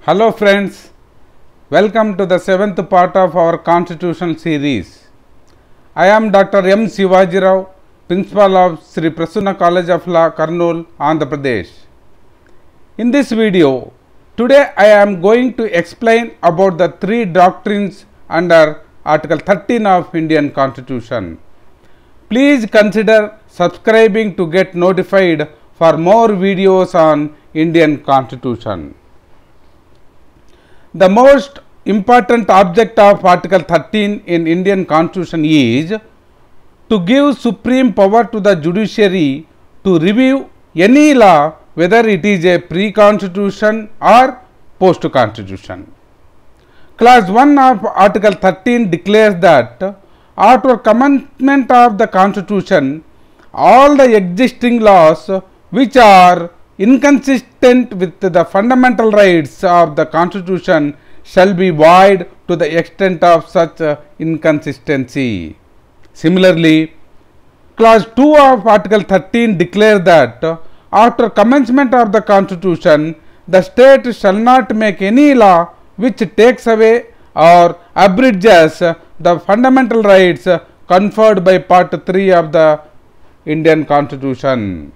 Hello friends, welcome to the 7th part of our constitutional series. I am Dr. M. Sivaji Rao, Principal of Sri Prasanna College of Law, Kurnool, Andhra Pradesh. In this video, today I am going to explain about the three doctrines under Article 13 of Indian Constitution. Please consider subscribing to get notified for more videos on Indian Constitution. The most important object of Article 13 in Indian Constitution is to give supreme power to the judiciary to review any law, whether it is a pre-constitution or post-constitution. Clause 1 of Article 13 declares that after commencement of the Constitution, all the existing laws which are inconsistent with the fundamental rights of the Constitution shall be void to the extent of such inconsistency. Similarly, Clause 2 of Article 13 declares that after commencement of the Constitution, the state shall not make any law which takes away or abridges the fundamental rights conferred by Part 3 of the Indian Constitution.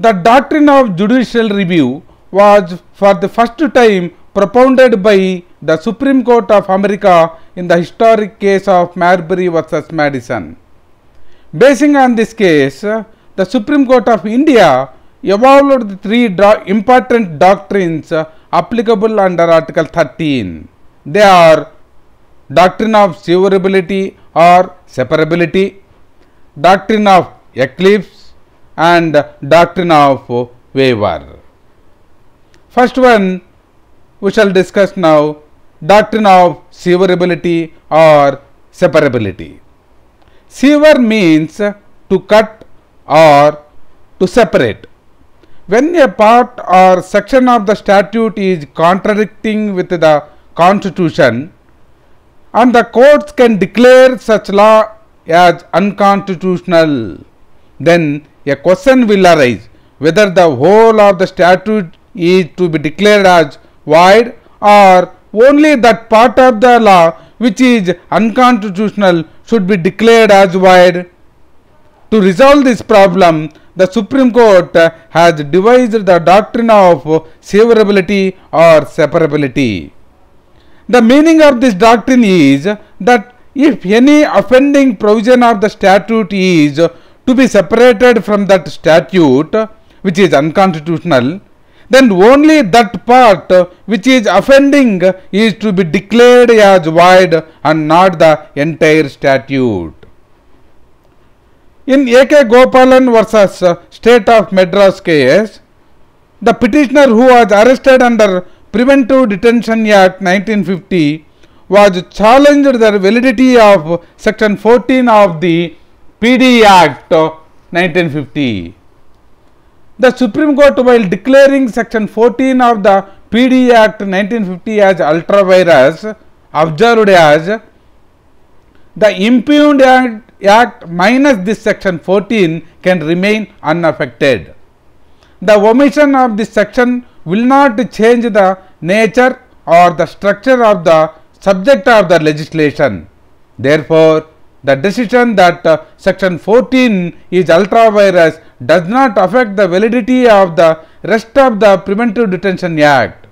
The doctrine of judicial review was for the first time propounded by the Supreme Court of America in the historic case of Marbury versus Madison. Basing on this case, the Supreme Court of India evolved the three important doctrines applicable under Article 13. They are doctrine of severability or separability, doctrine of eclipse, and doctrine of waiver. First one we shall discuss now, doctrine of severability or separability. Sever means to cut or to separate. When a part or section of the statute is contradicting with the Constitution, and the courts can declare such law as unconstitutional, then a question will arise whether the whole of the statute is to be declared as void or only that part of the law which is unconstitutional should be declared as void. To resolve this problem, the Supreme Court has devised the doctrine of severability or separability. The meaning of this doctrine is that if any offending provision of the statute is to be separated from that statute which is unconstitutional, then only that part which is offending is to be declared as void and not the entire statute. In A.K. Gopalan versus State of Madras case, the petitioner who was arrested under Preventive Detention Act 1950 was challenged the validity of Section 14 of the PD Act 1950. The Supreme Court, while declaring Section 14 of the PD Act 1950 as ultra vires, observed as the impugned act minus this Section 14 can remain unaffected. The omission of this section will not change the nature or the structure of the subject of the legislation. Therefore, the decision that Section 14 is ultra vires does not affect the validity of the rest of the Preventive Detention Act.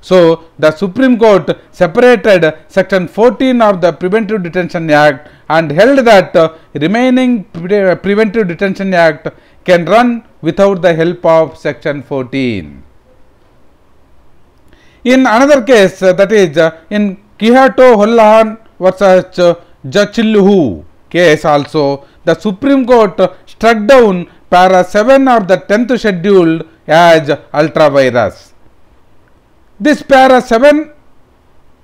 So, the Supreme Court separated Section 14 of the Preventive Detention Act and held that remaining Preventive Detention Act can run without the help of Section 14. In another case, that is in Kihato Hollahan versus Jachilluhu case also, the Supreme Court struck down para 7 of the 10th schedule as ultra vires. This para 7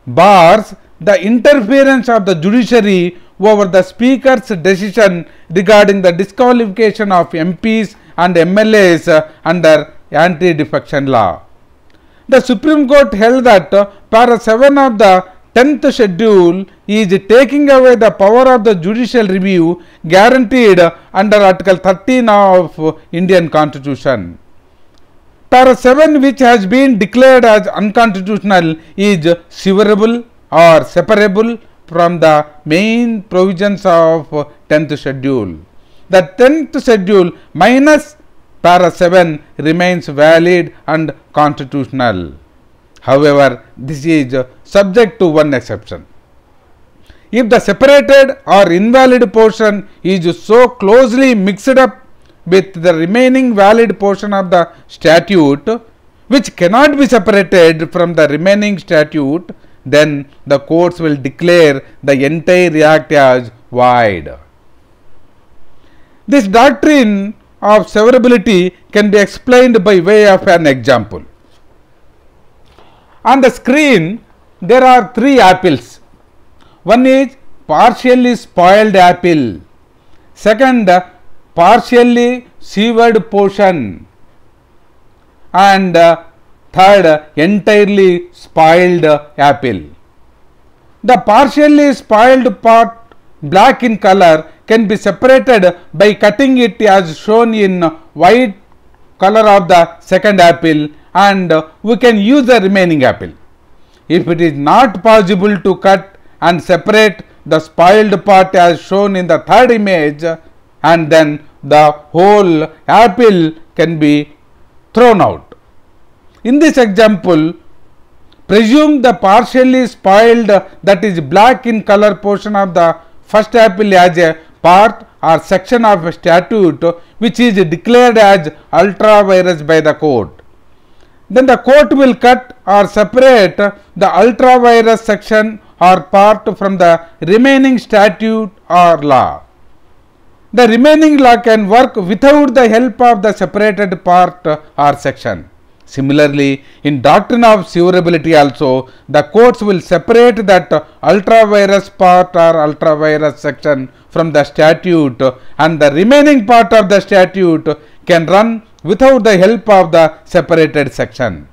bars the interference of the judiciary over the Speaker's decision regarding the disqualification of MPs and MLAs under anti-defection law. The Supreme Court held that para 7 of the 10th schedule is taking away the power of the judicial review guaranteed under Article 13 of Indian Constitution. Para 7 which has been declared as unconstitutional is severable or separable from the main provisions of 10th schedule. The 10th schedule minus para 7 remains valid and constitutional. However, this is subject to one exception. If the separated or invalid portion is so closely mixed up with the remaining valid portion of the statute, which cannot be separated from the remaining statute, then the courts will declare the entire act as void. This doctrine of severability can be explained by way of an example. On the screen, there are 3 apples. One is partially spoiled apple. Second, partially severed portion. And third, entirely spoiled apple. The partially spoiled part, black in color, can be separated by cutting it as shown in white color of the second apple, and we can use the remaining apple. If it is not possible to cut and separate the spoiled part as shown in the third image, and then the whole apple can be thrown out. In this example, presume the partially spoiled, that is black in color portion of the first apple as a part or section of a statute which is declared as ultra vires by the court. Then the court will cut or separate the ultra vires section or part from the remaining statute or law. The remaining law can work without the help of the separated part or section. Similarly, in doctrine of severability also, the courts will separate that ultra vires part or ultra vires section from the statute, and the remaining part of the statute can run without the help of the separated section.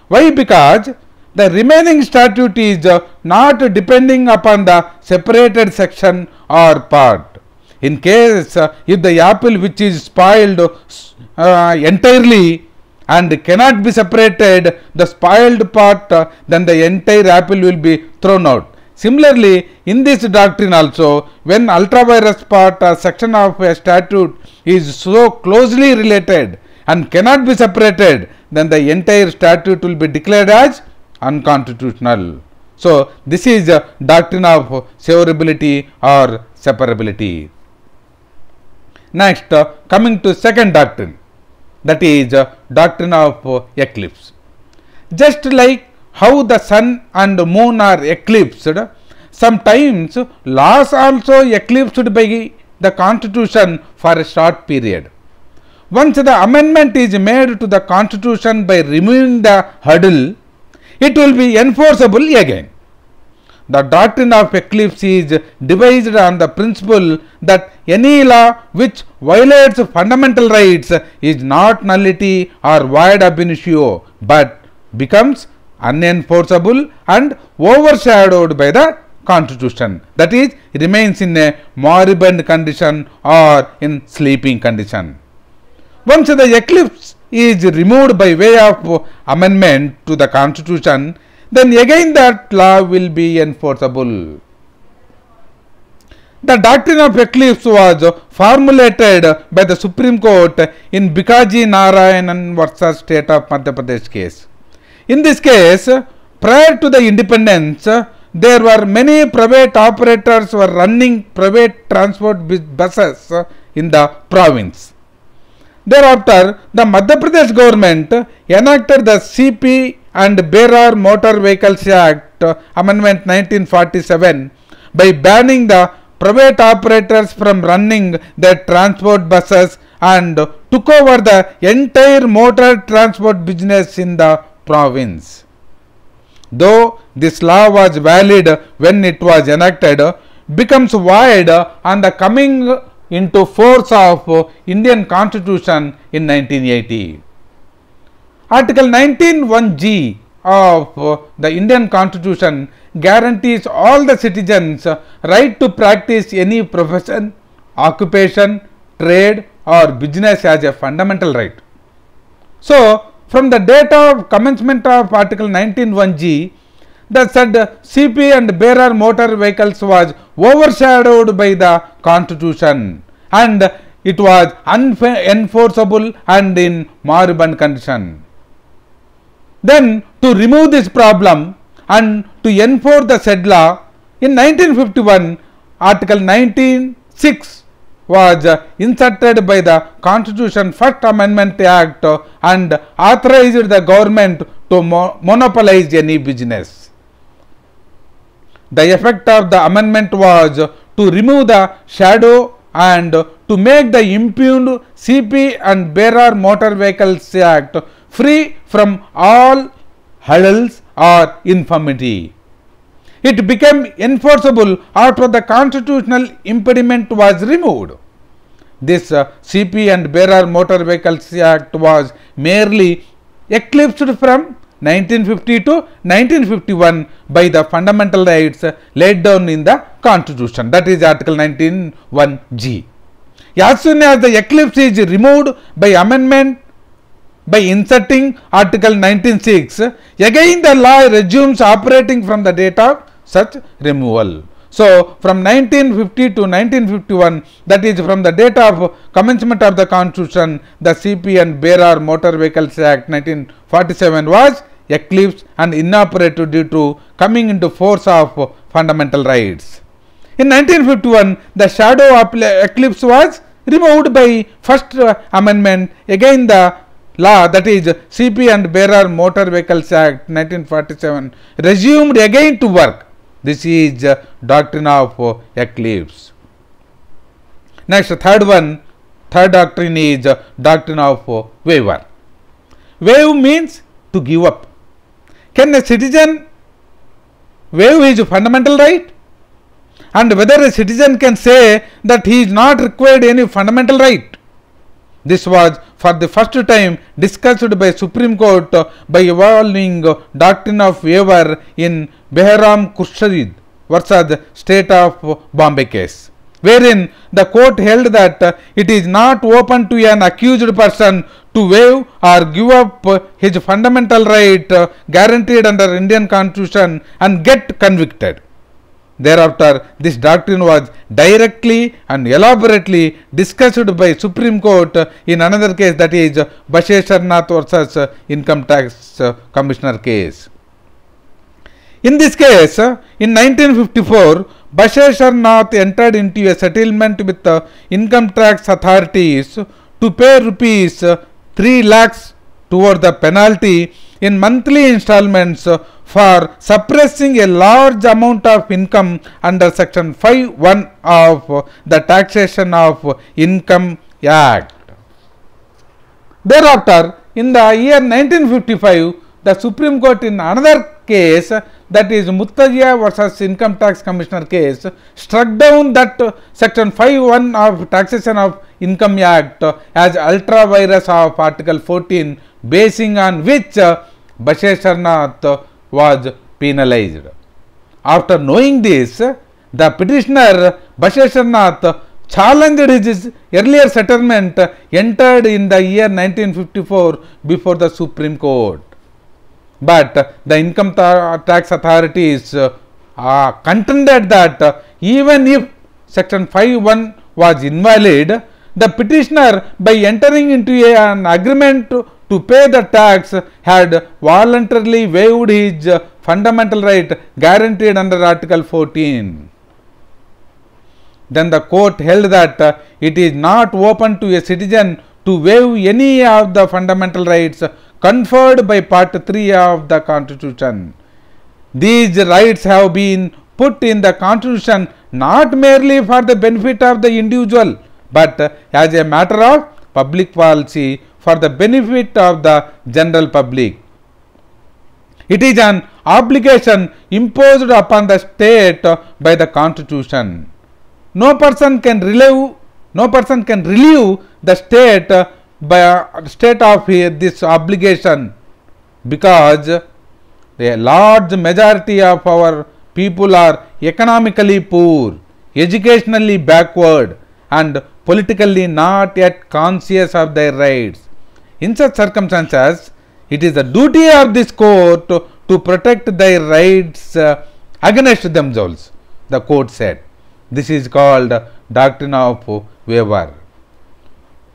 Why? Because the remaining statute is not depending upon the separated section or part. In case if the apple which is spoiled entirely and cannot be separated, the spoiled part, then the entire apple will be thrown out. Similarly, in this doctrine also, when ultra vires part or section of a statute is so closely related and cannot be separated, then the entire statute will be declared as unconstitutional. So, this is a doctrine of severability or separability. Next, coming to second doctrine, that is doctrine of eclipse. Just like how the sun and moon are eclipsed, sometimes laws also eclipsed by the constitution for a short period. Once the amendment is made to the constitution by removing the hurdle, it will be enforceable again. The doctrine of eclipse is devised on the principle that any law which violates fundamental rights is not nullity or void ab initio, but becomes unenforceable and overshadowed by the constitution, that is, remains in a moribund condition or in sleeping condition. Once the eclipse is removed by way of amendment to the constitution, then again that law will be enforceable. The doctrine of eclipse was formulated by the Supreme Court in Bikaji Narayanan versus State of Madhya Pradesh case. In this case, prior to the independence, there were many private operators were running private transport buses in the province. Thereafter, the Madhya Pradesh government enacted the CP and Berar Motor Vehicles Act Amendment 1947 by banning the private operators from running their transport buses and took over the entire motor transport business in the province. Though this law was valid when it was enacted, becomes void on the coming into force of Indian Constitution in 1980. Article 19(1)(g) of the Indian Constitution guarantees all the citizens right to practice any profession, occupation, trade or business as a fundamental right. So, from the date of commencement of Article 19(1)(g), the said CP and bearer motor vehicles was overshadowed by the Constitution and it was unenforceable and in moribund condition. Then to remove this problem and to enforce the said law, in 1951 Article 19(6) was inserted by the Constitution First Amendment Act and authorized the government to monopolize any business. The effect of the amendment was to remove the shadow and to make the impugned CP and bearer motor vehicles act free from all hurdles or infirmity. It became enforceable after the constitutional impediment was removed. This CP and bearer motor vehicles act was merely eclipsed from 1950 to 1951 by the fundamental rights laid down in the Constitution, that is Article 19(1)(g). As soon as the eclipse is removed by amendment by inserting Article 19(6), again the law resumes operating from the date of such removal. So, from 1950 to 1951, that is from the date of commencement of the Constitution, the CP and bearer motor vehicles act 1947 was eclipsed and inoperative due to coming into force of fundamental rights. In 1951, the shadow of eclipse was removed by first amendment. Again the law, that is CP and bearer motor vehicles act 1947, resumed again to work. This is doctrine of eclipse. Next, third doctrine is doctrine of waiver. Waive means to give up. Can a citizen waive his fundamental right? And whether a citizen can say that he is not required any fundamental right? This was for the first time discussed by Supreme Court by evolving doctrine of waiver in Behram Khurshid versus State of Bombay case, wherein the court held that it is not open to an accused person to waive or give up his fundamental right guaranteed under Indian Constitution and get convicted. Thereafter, this doctrine was directly and elaborately discussed by Supreme Court in another case, that is Basheshwarnath versus Income Tax Commissioner case. In this case, in 1954, Basheshwarnath entered into a settlement with the income tax authorities to pay rupees 3 lakhs toward the penalty in monthly installments for suppressing a large amount of income under section 5(1) of the Taxation of Income Act. Thereafter, in the year 1955, the Supreme Court in another case, that is Muttaya versus Income Tax Commissioner case, struck down that section 5(1) of Taxation of Income Act as ultra virus of Article 14, basing on which Basheshwarnath was penalized. After knowing this, the petitioner Basheshwarnath challenged his earlier settlement entered in the year 1954 before the Supreme Court. But the income tax authorities contended that even if section 5(1) was invalid, the petitioner, by entering into an agreement to pay the tax, had voluntarily waived his fundamental right guaranteed under Article 14. Then the court held that it is not open to a citizen to waive any of the fundamental rights conferred by Part 3 of the Constitution. These rights have been put in the Constitution not merely for the benefit of the individual, but as a matter of public policy for the benefit of the general public. It is an obligation imposed upon the state by the Constitution. No person can relieve the state of this obligation, because a large majority of our people are economically poor, educationally backward, and politically not yet conscious of their rights. In such circumstances, It is the duty of this court to protect their rights against themselves, the court said. This is called doctrine of waiver.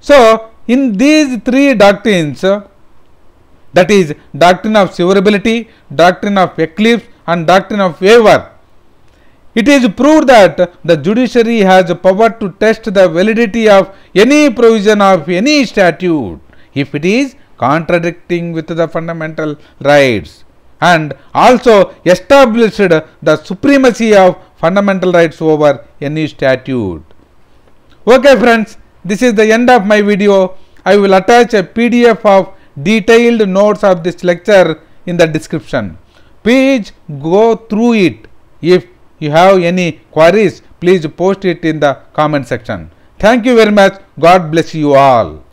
So, in these three doctrines, that is doctrine of severability, doctrine of eclipse and doctrine of waiver, it is proved that the judiciary has power to test the validity of any provision of any statute if it is contradicting with the fundamental rights, and also established the supremacy of fundamental rights over any statute. Okay friends, this is the end of my video. I will attach a PDF of detailed notes of this lecture in the description. Please go through it. If you have any queries, please post it in the comment section. Thank you very much. God bless you all.